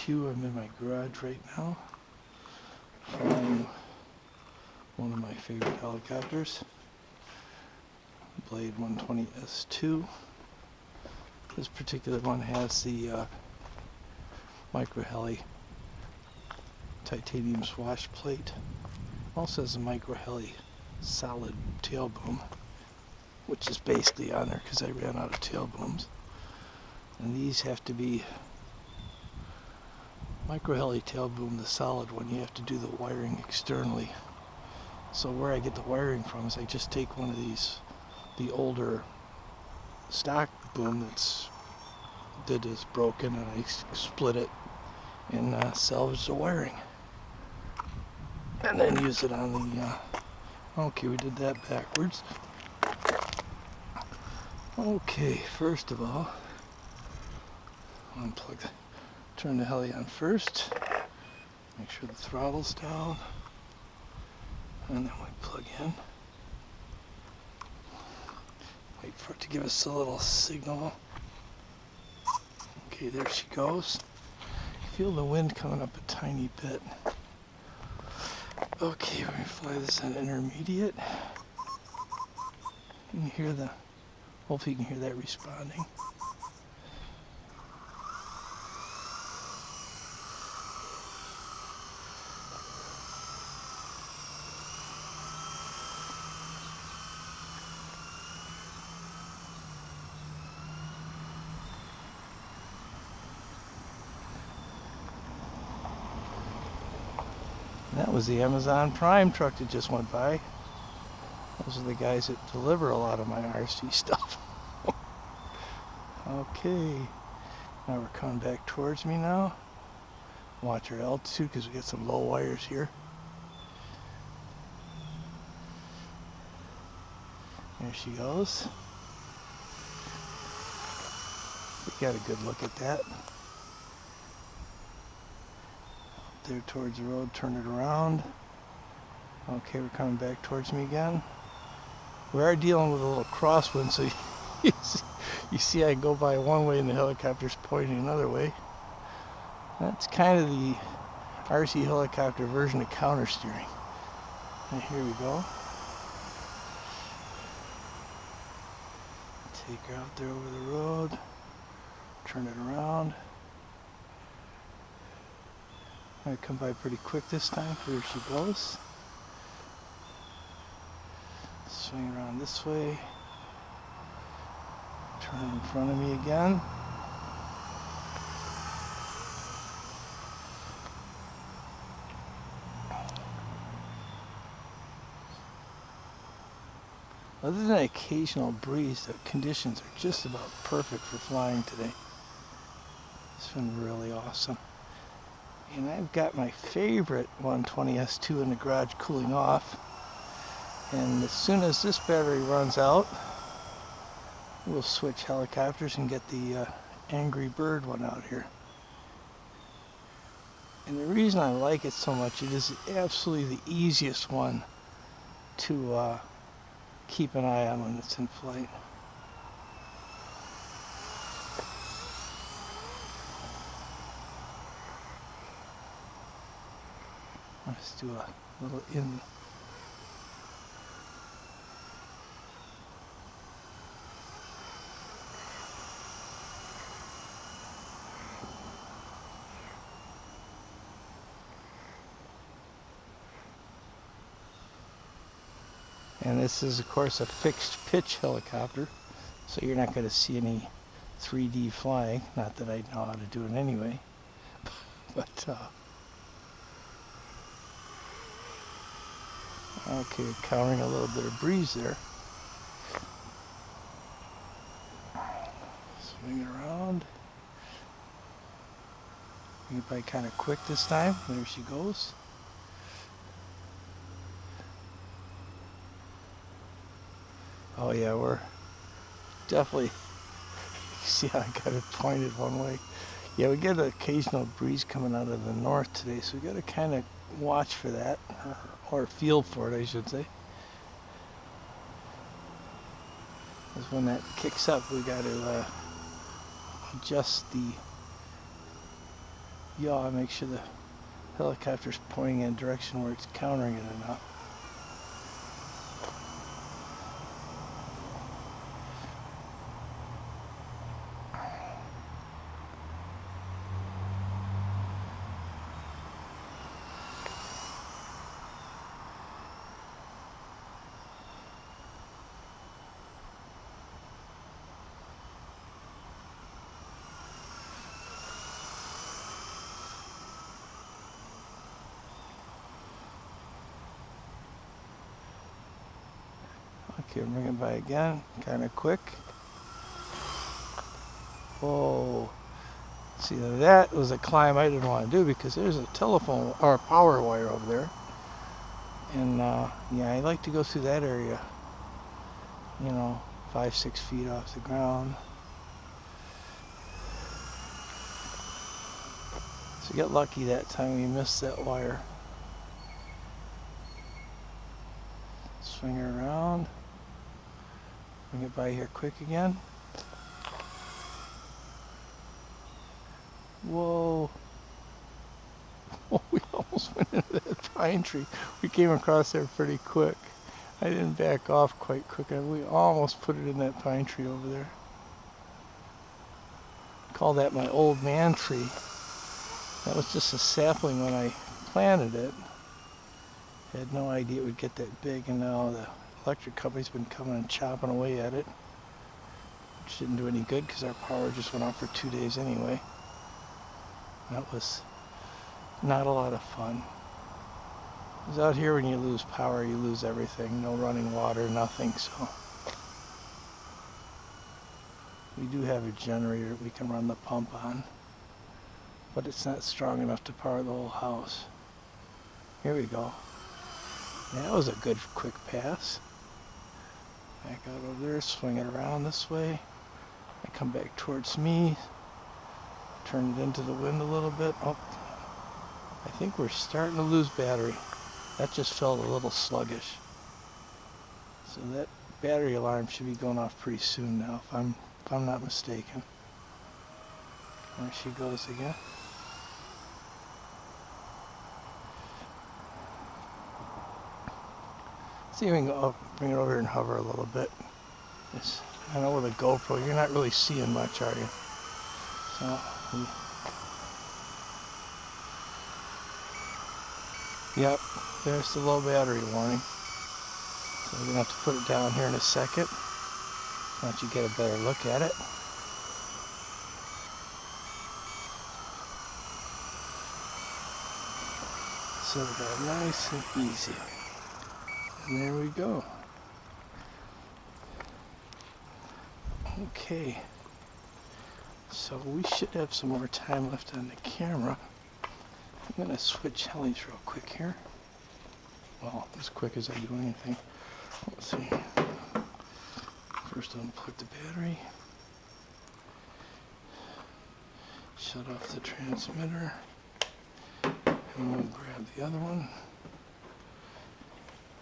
cue, I'm in my garage right now flying one of my favorite helicopters, Blade 120S2. This particular one has the Microheli titanium swash plate. Also has a Microheli solid tailboom, which is basically on there because I ran out of tailbooms. And these have to be Microheli tailboom, the solid one. You have to do the wiring externally. So where I get the wiring from is I just take one of these, the older stock boom that is broken, and I split it and salvage the wiring. And then use it on the, okay, we did that backwards. Okay, first of all, unplug the, turn the heli on first, make sure the throttle's down, and then we plug in. Wait for it to give us a little signal. Okay, there she goes. Feel the wind coming up a tiny bit. Okay, we're gonna fly this on intermediate. You can hear the, hopefully you can hear that responding. That was the Amazon Prime truck that just went by. Those are the guys that deliver a lot of my RC stuff. Okay, now we're coming back towards me now. Watch our altitude because we got some low wires here. There she goes. We got a good look at that. There towards the road, turn it around. Okay, we're coming back towards me again. We are dealing with a little crosswind, so you see I go by one way and the helicopter's pointing another way. That's kind of the RC helicopter version of counter steering. And here we go. Take her out there over the road, turn it around. I come by pretty quick this time. Here she goes. Swing around this way. Turn in front of me again. Other than an occasional breeze, the conditions are just about perfect for flying today. It's been really awesome. And I've got my favorite 120S2 in the garage cooling off. And as soon as this battery runs out, we'll switch helicopters and get the Angry Bird one out here. And the reason I like it so much, it is absolutely the easiest one to keep an eye on when it's in flight. Let's do a little in. And this is of course a fixed pitch helicopter, so you're not going to see any 3D flying, not that I know how to do it anyway. But okay, countering a little bit of breeze there. Swing it around. Bring it by kind of quick this time. There she goes. Oh yeah, we're definitely, see how I got it pointed one way. Yeah, we get an occasional breeze coming out of the north today, so we got to kind of watch for that, or feel for it, I should say. Because when that kicks up, we got to adjust the yaw, make sure the helicopter's pointing in a direction where it's countering it enough. Okay, bring it by again, kind of quick. Whoa. See, that was a climb I didn't want to do because there's a telephone or a power wire over there. And yeah, I like to go through that area, you know, 5-6 feet off the ground. So get lucky that time we missed that wire. Swing it around. Bring it by here quick again. Whoa. Oh, we almost went into that pine tree. We came across there pretty quick. I didn't back off quite quick. We almost put it in that pine tree over there. Call that my old man tree. That was just a sapling when I planted it. I had no idea it would get that big, and now the electric company's been coming and chopping away at it, which didn't do any good because our power just went off for 2 days anyway. That was not a lot of fun. Because out here when you lose power, you lose everything. No running water, nothing, so. We do have a generator that we can run the pump on, but it's not strong enough to power the whole house. Here we go. Yeah, that was a good quick pass. Back out over there, swing it around this way. I come back towards me, turn it into the wind a little bit. Oh, I think we're starting to lose battery. That just felt a little sluggish. So that battery alarm should be going off pretty soon now, if I'm not mistaken. There she goes again. See if we can go bring it over here and hover a little bit. I know with a GoPro, you're not really seeing much, are you? So, yep, there's the low battery warning. So we're going to have to put it down here in a second. Once you get a better look at it. So we got it nice and easy. And there we go. Okay. So we should have some more time left on the camera. I'm going to switch helis real quick here. Well, as quick as I do anything. Let's see. First unplug the battery. Shut off the transmitter. And we'll grab the other one.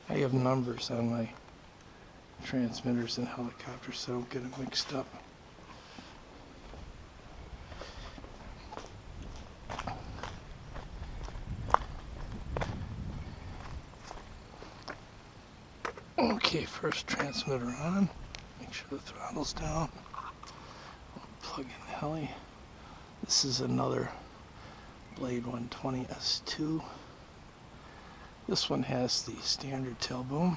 I have numbers on my transmitters and helicopters, so don't get it mixed up. Okay, first transmitter on. Make sure the throttle's down. I'll plug in the heli. This is another Blade 120 S2. This one has the standard tailboom.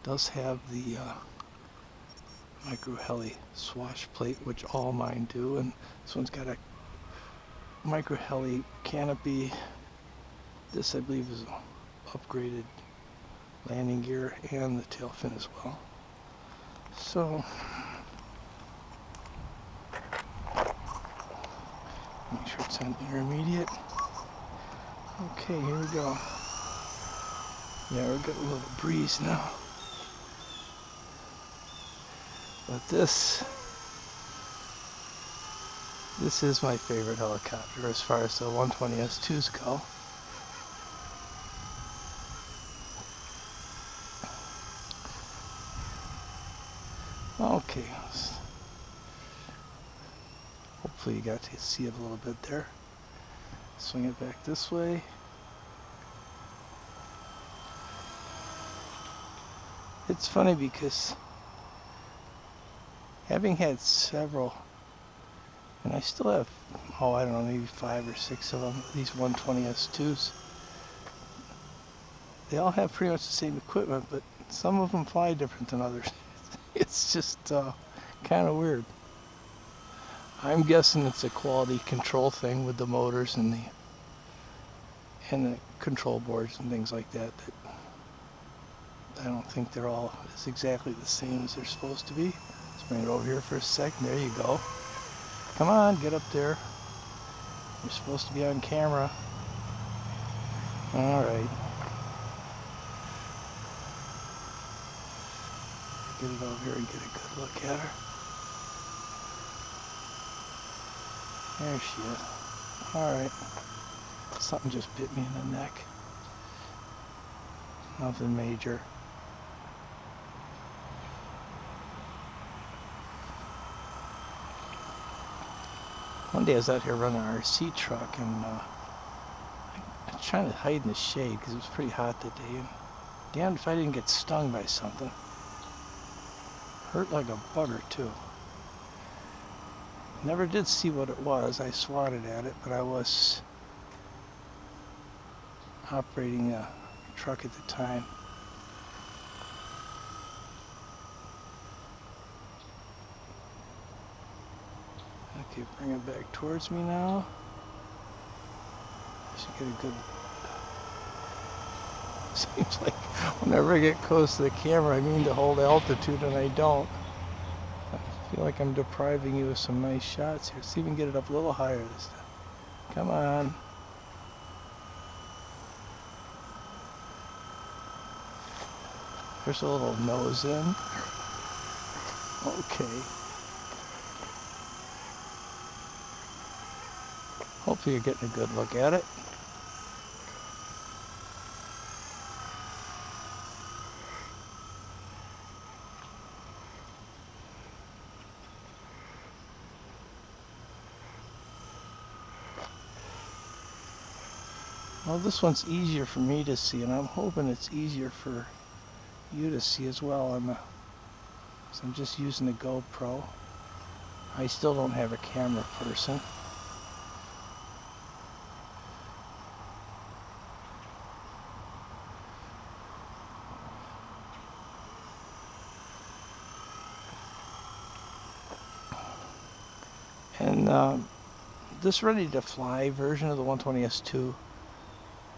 Does have the Microheli swash plate, which all mine do, and this one's got a Microheli canopy. This, I believe, is upgraded landing gear and the tail fin as well. So make sure it's on intermediate. Okay, here we go. Yeah, we're getting a little breeze now. But this is my favorite helicopter as far as the 120 S2s go. Okay, hopefully you got to see it a little bit there. swing it back this way. It's funny because having had several, and I still have, oh, I don't know, maybe 5 or 6 of them, these 120S2s. They all have pretty much the same equipment, but some of them fly different than others. It's just kind of weird. I'm guessing it's a quality control thing with the motors and the control boards and things like that. I don't think they're all as exactly the same as they're supposed to be. Let's bring it over here for a second. There you go. Come on, get up there. You're supposed to be on camera. All right. Get it over here and get a good look at her. There she is. Alright. Something just bit me in the neck. Nothing major. One day I was out here running an RC truck and I was trying to hide in the shade because it was pretty hot that day. And damned if I didn't get stung by something. Hurt like a bugger too. Never did see what it was. I swatted at it, but I was operating a truck at the time. Okay, bring it back towards me now. Should get a good... Seems like whenever I get close to the camera, I mean to hold altitude and I don't. I feel like I'm depriving you of some nice shots here. See if we can get it up a little higher this time. Come on. There's a little nose in. Okay. Hopefully you're getting a good look at it. Well, this one's easier for me to see, and I'm hoping it's easier for you to see as well. So I'm just using the GoPro. I still don't have a camera person. And this ready to fly version of the 120S2,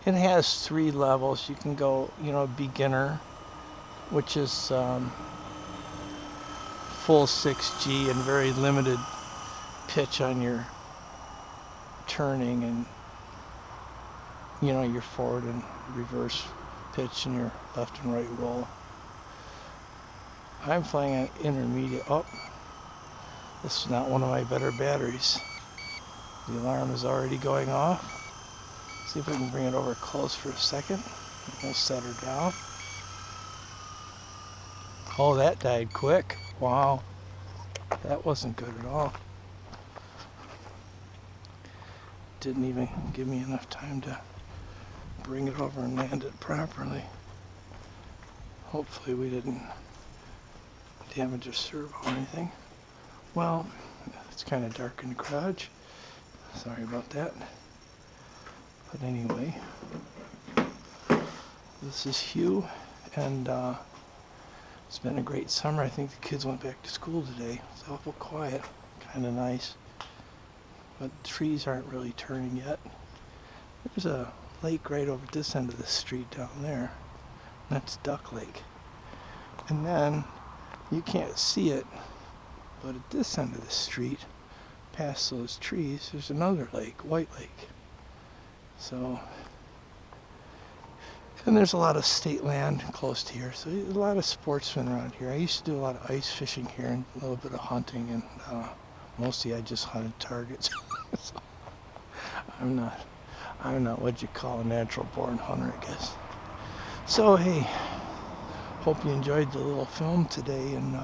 it has 3 levels. You can go, beginner, which is full 6G and very limited pitch on your turning and, your forward and reverse pitch and your left and right roll. I'm flying an intermediate. Oh, this is not one of my better batteries. The alarm is already going off. See if we can bring it over close for a second. We'll set her down. Oh, that died quick. Wow. That wasn't good at all. Didn't even give me enough time to bring it over and land it properly. Hopefully we didn't damage a servo or anything. Well, it's kind of dark in the garage. Sorry about that. But anyway, this is Hugh, and it's been a great summer. I think the kids went back to school today. It's awful quiet, kind of nice. But the trees aren't really turning yet. There's a lake right over this end of the street down there. That's Duck Lake. And then, you can't see it, but at this end of the street, past those trees, there's another lake, White Lake. So, and there's a lot of state land close to here, so there's a lot of sportsmen around here. I used to do a lot of ice fishing here and a little bit of hunting, and mostly I just hunted targets. So I'm not what you call a natural born hunter, I guess. So hey, hope you enjoyed the little film today, and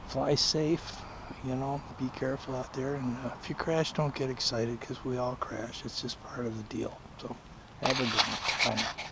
fly safe, you know, be careful out there. And if you crash, don't get excited, because we all crash. It's just part of the deal. So have a good one. Bye now.